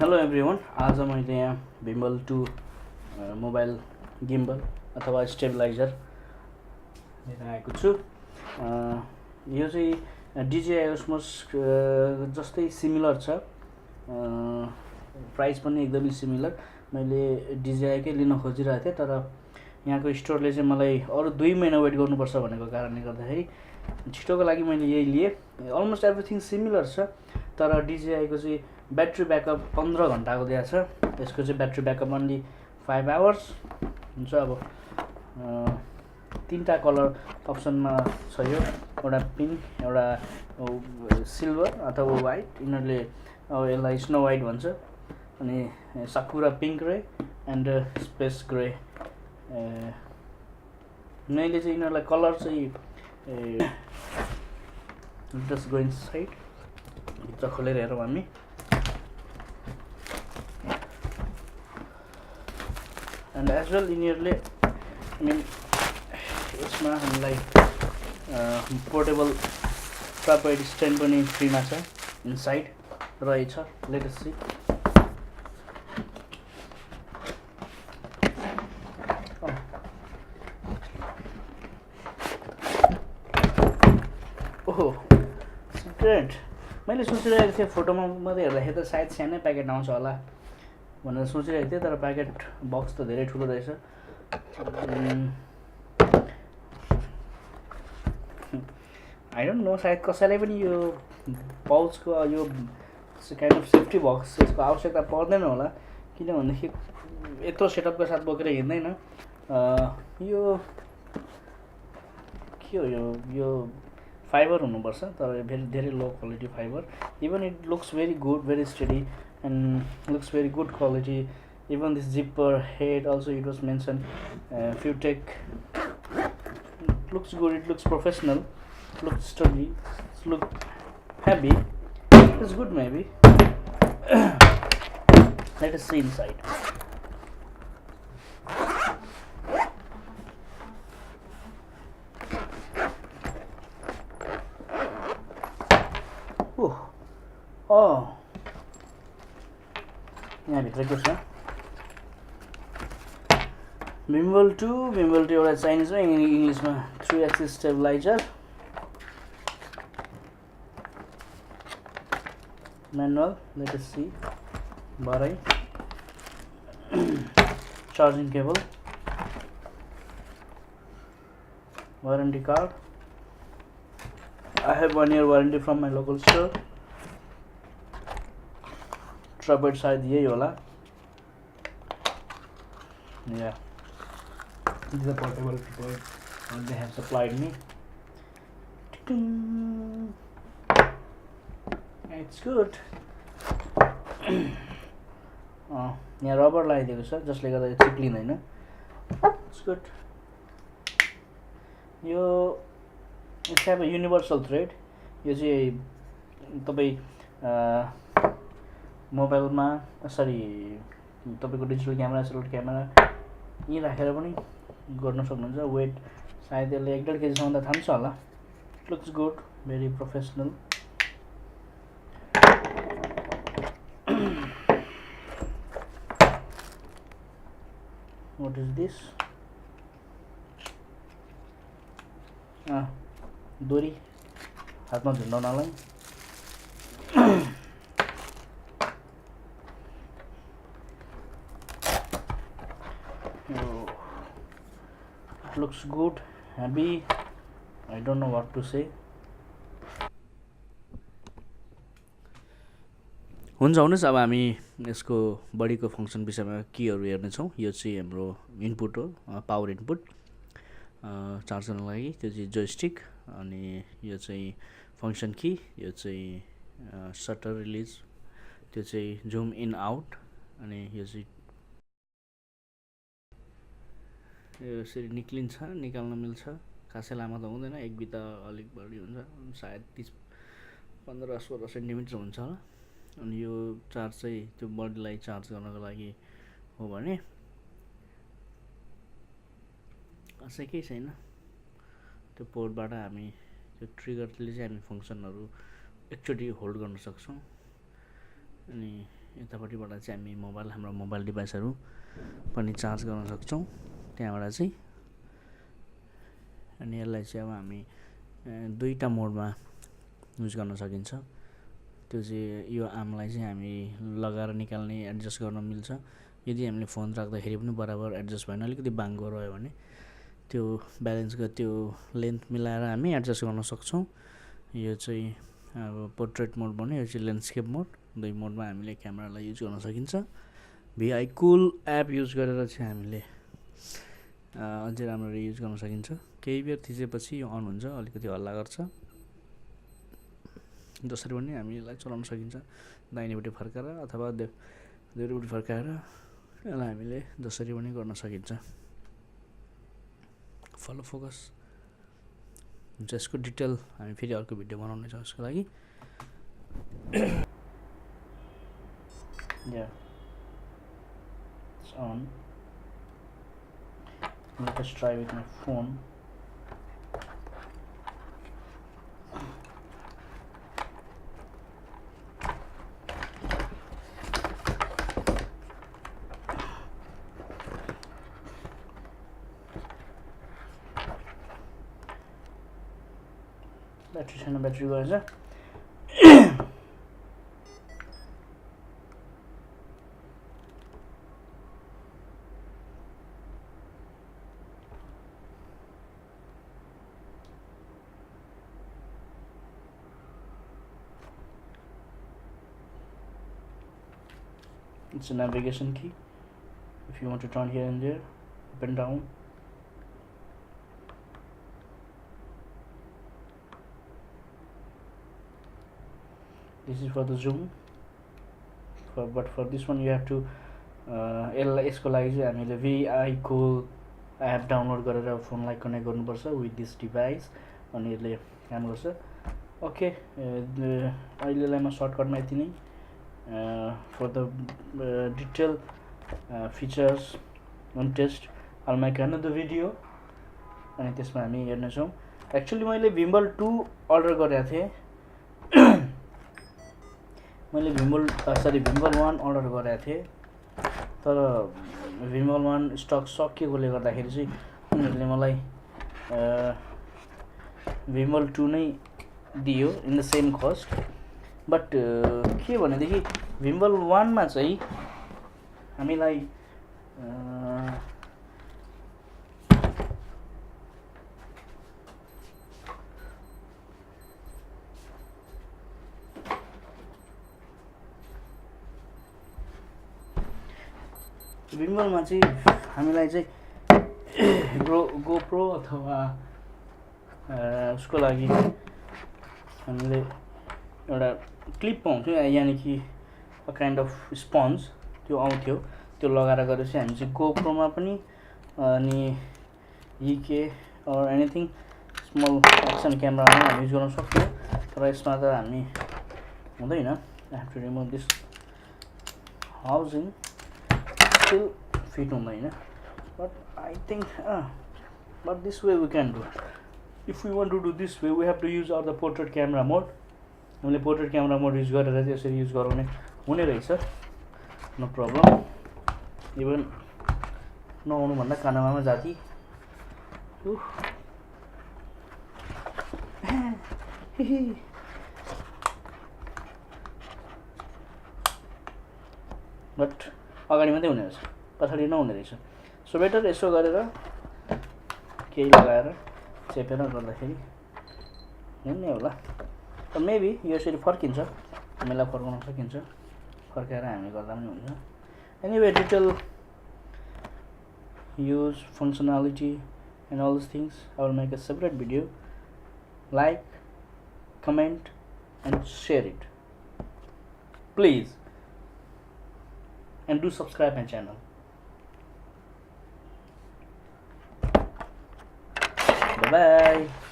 Hello everyone, आज मैले यहाँ भिम्बल 2 मोबाइल गिम्बल अथवा स्टेबलाइजर लिएर आएको छु। यो चाहिँ DJI ओस्मोस जस्तै सिमिलर छ, प्राइस पनि एकदमै सिमिलर। मैले DJI कै लिन खोजिरहेको थिएँ, तर यहाँको स्टोरले चाहिँ मलाई अरू 2 महिना वेट गर्नुपर्छ भनेको कारणले गर्दाखेरि छिटोको लागि मैले यही लिएँ। अलमोस्ट एभ्रिथिङ सिमिलर छ, तर DJI को चाहिँ ब्याट्री ब्याकअप 15 घण्टाको दिएको छ। यसको चाहिँ ब्याट्री ब्याकअप ओन्ली 5 आवर्स हुन्छ। अब 3टा कलर अप्सनमा छ यो, एउटा पिङ्क, एउटा सिल्भर अथवा व्हाइट, यिनीहरूले अब यसलाई स्नो व्हाइट भन्छ, अनि साकुरा pink grey and space grey. मैले चाहिँ यिनीहरूलाई कलर चाहिँ जस्ट गो इनसाइड, भित्र खोलेर हेरौँ हामी। एन्ड एज वेल यिनीहरूले यसमा हामीलाई पोर्टेबल ट्राइपड स्ट्यान्ड पनि फ्रीमा छ, इनसाइड रहेछ। Let us see. ओहो सिक्रेट! मैले सोचिरहेको थिएँ फोटोमा मात्रै हेर्दाखेरि त सायद सानै प्याकेट आउँछ होला भनेर सोचिरहेको थिएँ, तर प्याकेट बक्स त धेरै ठुलो रहेछ। आई डोन्ट नो, सायद कसैलाई पनि यो पाउचको यो काइन्ड अफ सेफ्टी बक्स यसको आवश्यकता पर्दैन होला, किनभनेदेखि यत्रो सेटअपको साथ बोकेर हिँड्दैन। यो के हो, यो फाइबर हुनुपर्छ, तर धेरै low quality fibre. Even it looks very good, very study and looks very good quality. Even this zipper head also, it was mentioned FeiyuTech. It looks good, it looks professional, looks sturdy, look heavy. It's good maybe. Let us see inside. Oh, यहाँभित्र के छ? Gimbal 2 एउटा चाइनिजमा, इङ्ग्लिसमा 3 axis stabiliser, manual, let us see, भरै charging cable, warranty card. I have 1 year warranty from my local store. Tripod सायद यही होला। Yeah, this is a portable tripod they have supplied me. It's good. यहाँ rubber लगाइदिएको छ जसले गर्दा यो चिप्लिँदैन। It's good. यो have a universal thread. यो चाहिँ तपाईँ मोबाइलमा तपाईँको डिजिटल क्यामेरा, सेल्फी क्यामेरा यहीँ राखेर पनि गर्न सक्नुहुन्छ। वेट सायद यसले 1.5 केजीसम्म त थाम्छ होला। Looks good, very professional. What is this? दोरी हातमा झुन्डाउनलाई। It looks good, heavy. I don't know what to say. हुन्छ, आउनुहोस् अब हामी यसको बडीको फङ्सन विषयमा केहरू हेर्नेछौँ। यो चाहिँ हाम्रो इनपुट हो, पावर इनपुट चार्ज गर्नको लागि। त्यो चाहिँ जोयस्टिक, अनि यो चाहिँ फङ्सन की, यो चाहिँ सटर रिलिज, त्यो चाहिँ जुम इन आउट, अनि यो चाहिँ यो यसरी निक्लिन्छ, निकाल्न मिल्छ। खासै लामो त हुँदैन, एक बिता अलिक बढी हुन्छ, सायद 15-16 सेन्टिमिटर हुन्छ होला। अनि यो चार्ज चाहिँ त्यो बडीलाई चार्ज गर्नको लागि हो भने खासै केही छैन। त्यो पोर्टबाट हामी त्यो ट्रिगरले चाहिँ हामी फङ्सनहरू एकचोटि होल्ड गर्न सक्छौँ। अनि यतापट्टिबाट चाहिँ हामी हाम्रो मोबाइल डिभाइसहरू पनि चार्ज गर्न सक्छौँ त्यहाँबाट चाहिँ। अनि यसलाई चाहिँ अब हामी दुईटा मोडमा युज गर्न सकिन्छ। त्यो चाहिँ यो आर्मलाई चाहिँ हामी लगाएर निकाल्ने एडजस्ट गर्न मिल्छ। यदि हामीले फोन राख्दाखेरि पनि बराबर एडजस्ट भएन, अलिकति बाङ्गो रह्यो भने त्यो ब्यालेन्सको त्यो लेन्थ मिलाएर हामी एडजस्ट गर्न सक्छौँ। यो चाहिँ अब पोर्ट्रेट मोड भन्यो, यो चाहिँ ल्यान्डस्केप मोड। दुई मोडमा हामीले क्यामेरालाई युज गर्न सकिन्छ। Vicool एप युज गरेर चाहिँ हामीले अझै राम्ररी युज गर्न सकिन्छ। केही बेर थिचेपछि यो अन हुन्छ, अलिकति हल्ला गर्छ। जसरी पनि हामी यसलाई चलाउन सकिन्छ, दाहिनेपट्टि फर्काएर अथवा देब्रेपट्टि फर्काएर यसलाई हामीले जसरी पनि गर्न सकिन्छ। फलो फोकस हुन्छ। यसको डिटेल हामी फेरि अर्को भिडियो बनाउने छौँ यसको लागि। Yeah, it's on. Let us try with my phone. Battery गएछ। It's a navigation key. If you want to turn here and there, up and down. This is for the zoom. But for this one you have to यसको लागि चाहिँ हामीले Vicool app download गरेर फोनलाई connect गर्नुपर्छ with this device, अनि यसले काम गर्छ। ओके, अहिलेलाई म सर्टकटमा यति नै। For the detailed features and test, I'll make another video अनि त्यसमा हामी हेर्नेछौँ। एक्चुअली मैले Vimble 2 अर्डर गरेको थिएँ। मैले Vimble 1 अर्डर गरेको थिएँ, तर Vimble 1 स्टक सकिएकोले गर्दाखेरि चाहिँ उनीहरूले मलाई Vimble 2 नै दियो in the same cost. But के भनेदेखि Vimble 1 मा चाहिँ हामीलाई Vimble मा चाहिँ हामीलाई चाहिँ GoPro अथवा उसको लागि हामीले एउटा क्लिप पाउँथ्यौँ, यानि कि अ काइन्ड अफ स्पन्ज त्यो आउँथ्यो। त्यो लगाएर गरेपछि हामी चाहिँ GoPro मा पनि अनि EK और एनिथिङ स्मल एक्सन क्यामेरामा हामी युज गर्न सक्छौँ। तर यसमा त हामी हुँदैन। I have to remove this housing, still fit हुँदैन। But I think but this way we can do. If we want to do this way, we have to use the portrait camera mode. हामीले portrait camera मोड use गरेर चाहिँ यसरी use गराउने हुने रहेछ। No problem. Even नआउनु भन्दा कानामा जाति। बट अगाडि मात्रै हुने रहेछ, पछाडि नहुने रहेछ। सो बेटर यसो गरेर केही लगाएर चेपेर गर्दाखेरि हुने होला। तर मेबी यो यसरी फर्किन्छ, हामीलाई फर्काउन सकिन्छ, फर्काएर हामी गर्दा पनि हुन्छ। Anyway, detail use functionality and all these things I will make a separate video. Like, comment and share it please, and do subscribe my channel. Bye bye.